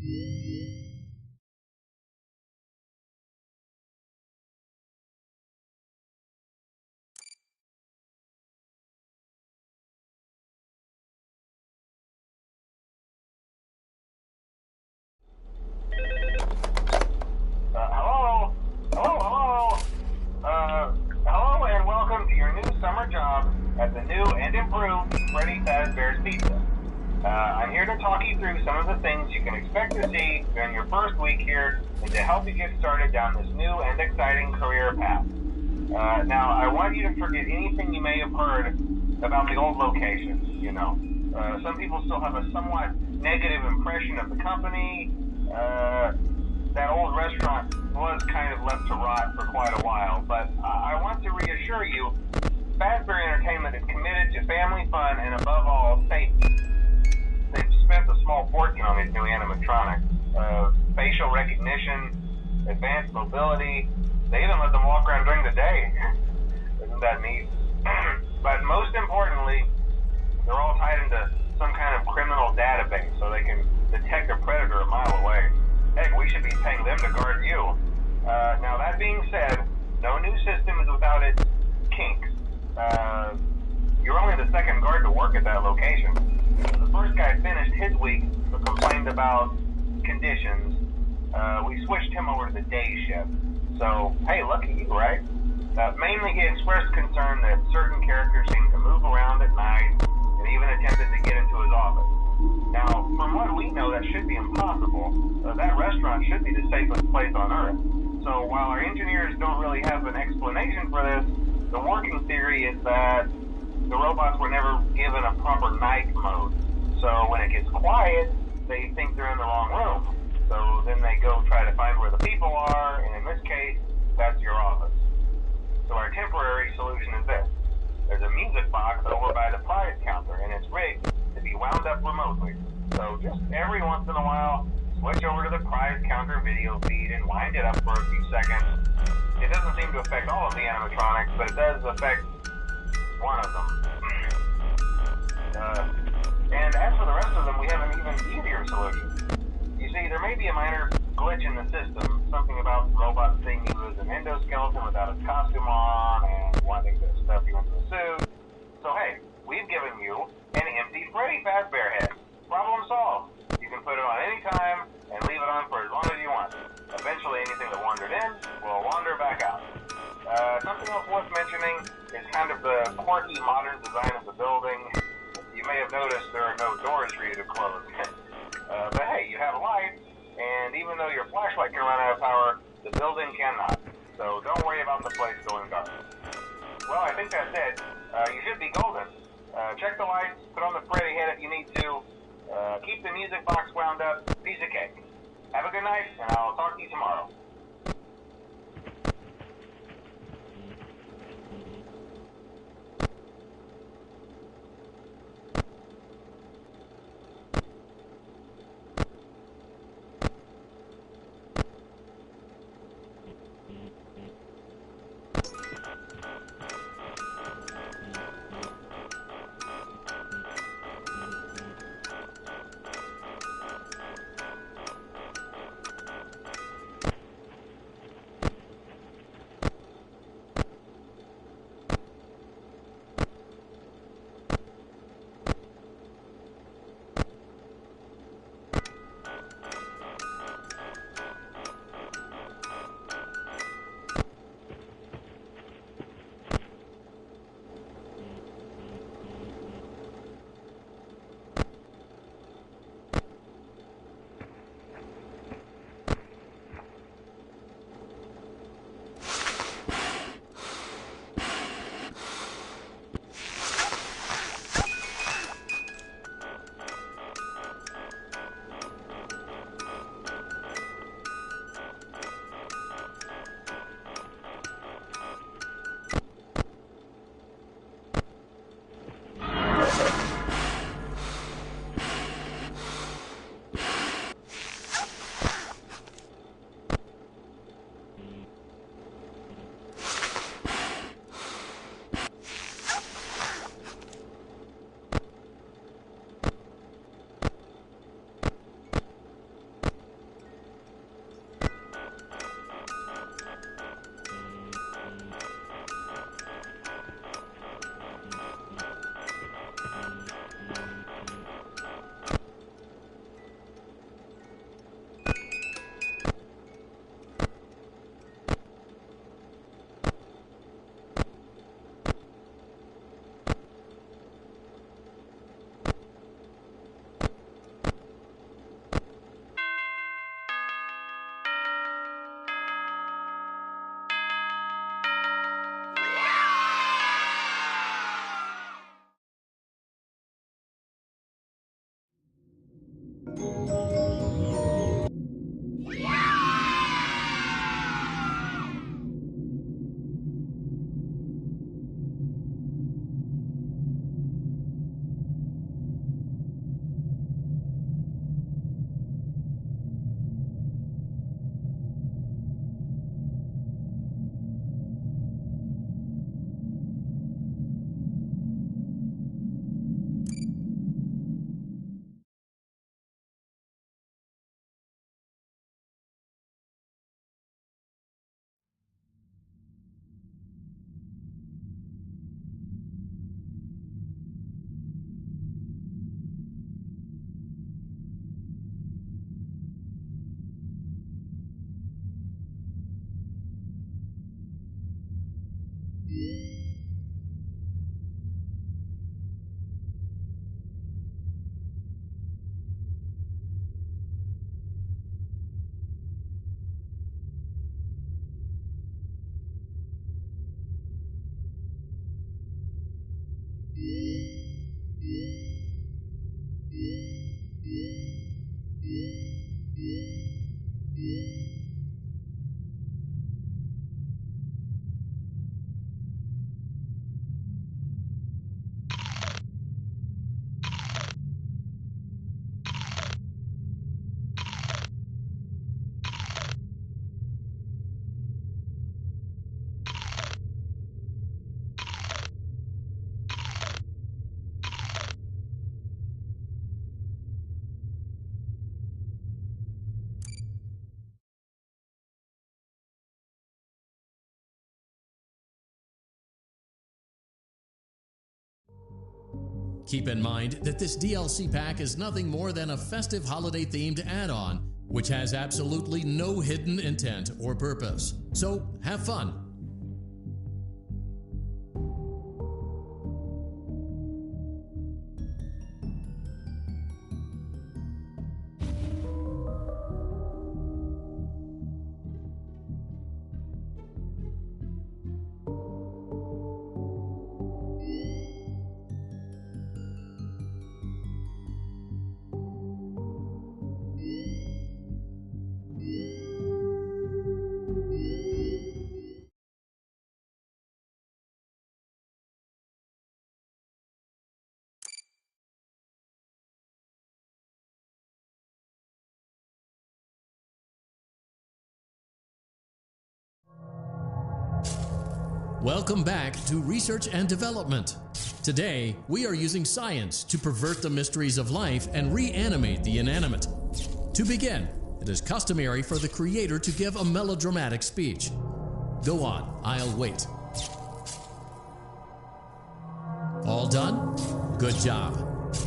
Hello and welcome to your new summer job at the new and improved FnafVR's Pizza. I'm here to talk you through some of the things you can expect to see during your first week here and to help you get started down this new and exciting career path. Now, I want you to forget anything you may have heard about the old location. Some people still have a somewhat negative impression of the company. That old restaurant was kind of left to rot for quite a while, but I want to reassure you, FnafVR Entertainment is committed to family fun and above all, safety. They've spent a small fortune on these new animatronics. Facial recognition, advanced mobility, they even let them walk around during the day. Isn't that neat? But most importantly, they're all tied into some kind of criminal database so they can detect a predator a mile away. Heck, we should be paying them to guard you. Now, that being said, no new system is without its kinks. You're only the second guard to work at that location. The first guy finished his week but complained about conditions. We switched him over to the day shift. So, hey, lucky you, right? Mainly he expressed concern that certain characters seem to move around at night and even attempted to get into his office. Now, from what we know, that should be impossible. That restaurant should be the safest place on Earth. So while our engineers don't really have an explanation for this, the working theory is that the robots were never given a proper night mode. So when it gets quiet, they think they're in the wrong room. So then they go try to find where the people are, and in this case, that's your office. So our temporary solution is this. There's a music box over by the prize counter, and it's rigged to be wound up remotely. So just every once in a while, switch over to the prize counter video feed and wind it up for a few seconds. It doesn't seem to affect all of the animatronics, but it does affect one of them. And as for the rest of them, we have an even easier solution. You see, there may be a minor glitch in the system, something about the robot seeing you as an endoskeleton without a costume on and wanting to stuff you into a suit. So hey, we've given you an empty Freddy FnafVR head. Problem solved. You can put it on any time and leave it on for as long as you want. Eventually anything that wandered in will wander back out. Something else worth mentioning is kind of the quirky modern design of the building. You may have noticed there are no doors for you to close. But hey, you have lights, and even though your flashlight can run out of power, the building cannot. So don't worry about the place going dark. Well, I think that's it. You should be golden. Check the lights, put on the Freddy head if you need to. Keep the music box wound up. Piece of cake. Have a good night, and I'll talk to you tomorrow. Keep in mind that this DLC pack is nothing more than a festive holiday-themed add-on, which has absolutely no hidden intent or purpose. So, have fun! Welcome back to Research and Development. Today, we are using science to pervert the mysteries of life and reanimate the inanimate. To begin, it is customary for the creator to give a melodramatic speech. Go on, I'll wait. All done? Good job.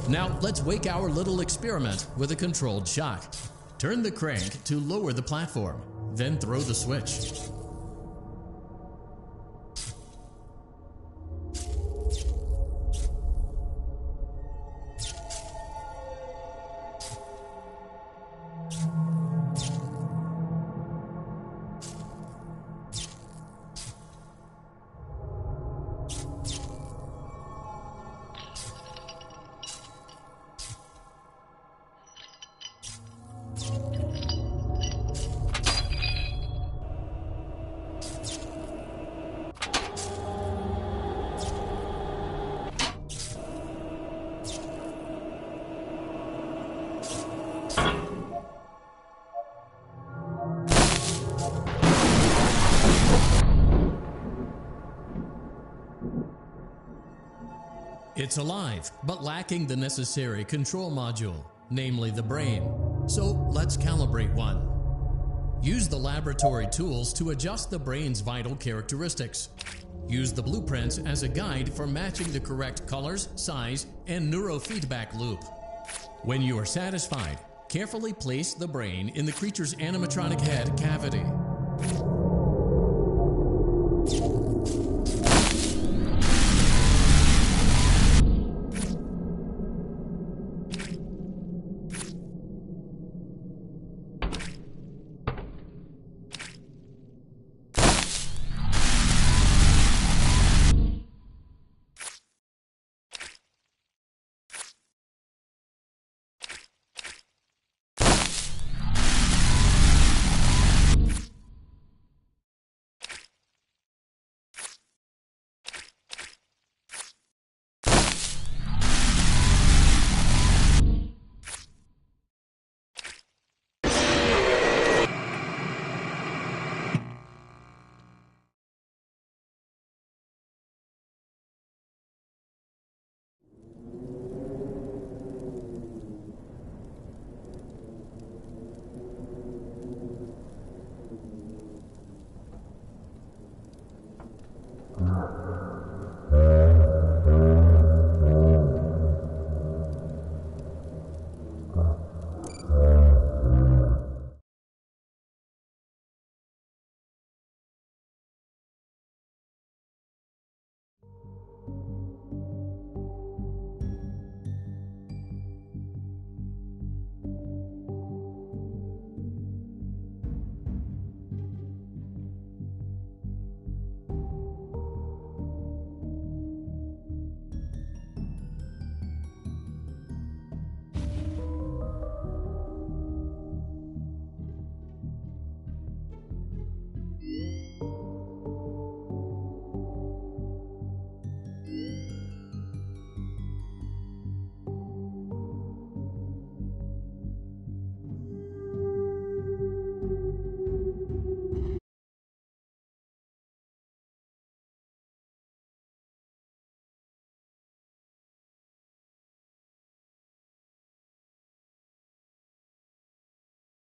Now let's wake our little experiment with a controlled shock. Turn the crank to lower the platform, then throw the switch. It's alive, but lacking the necessary control module, namely the brain. So let's calibrate one. Use the laboratory tools to adjust the brain's vital characteristics. Use the blueprints as a guide for matching the correct colors, size, and neurofeedback loop. When you are satisfied, carefully place the brain in the creature's animatronic head cavity.